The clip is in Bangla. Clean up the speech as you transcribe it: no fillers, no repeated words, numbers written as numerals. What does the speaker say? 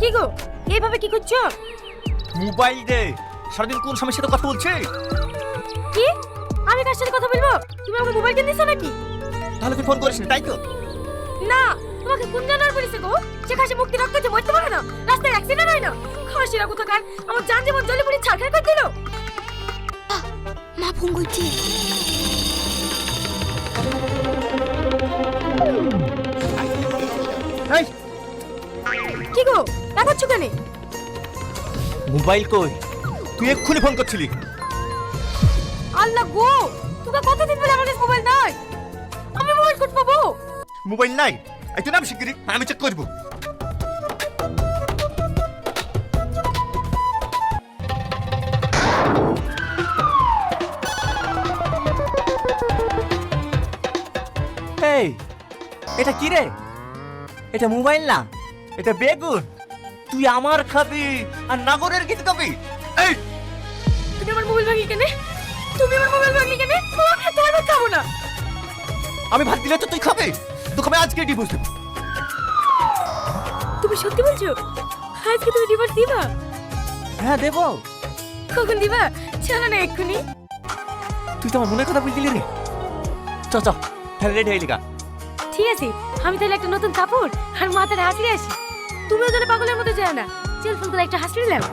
কি গো এইভাবে কি করছো? মোবাইল দে। সারাদিন কোন সময় সাথে কথা বলছে? কি আমি কার সাথে কথা বলবো? তুমি আমাকে মোবাইল কিনে দিছো নাকি? তাহলে তুই ফোন করিস না, তাই তো? না, তোমাকে কোন জানার বলেছে গো? যে খাসি মুক্তি রক্ত যে মরতে পারে না, রাস্তায় অ্যাক্সিডেন্ট হয় না। খাসিরা কোথাকার আমার জান জীবন জলে পুড়ে ছারখার করে দিল। মা ফোন করছে। এই কি গো রাখছো কেন? মোবাইল কই? তুই এক্ষুনি ফোন করছিলি। আল্লাহ গো, তোকে কতদিন ধরে আমার কাছে মোবাইল নাই? আমি মোবাইল কোথায় পাবো? মোবাইল নাই? এই তুই নাম শিগগিরি, আমি চেক করবো। এই এটা কি রে? এটা মোবাইল না, এটা বেগুন। তুই আমার খাবি আর নাগরের গীত গাবি? এই তুমি আমার মোবাইল ভাঙি কেন? তুমি আমার মোবাইল ভাঙি কেন? আমি তোমার ভাত খাবো না। আমি ভাত দিলে তো তুই খাবি। তোকে আমি আজকে ডিভোর্স দেবো। তুমি সত্যি বলছো? আজকে তুমি ডিভোর্স দিবা? হ্যাঁ দেবো। কখন দিবা? চলো না এক্ষুনি। তুই তো আমার মনের কথা বলছিলি রে। চ চ, তাহলে রেডি হয়ে লিগা। ঠিক আছে, আমি তাহলে একটা নতুন কাপড় আর মাথায় হাসি আসি। তুমিও যেন পাগলের মতো যেও না। চল ফোন করে একটা হাসি দিলাম।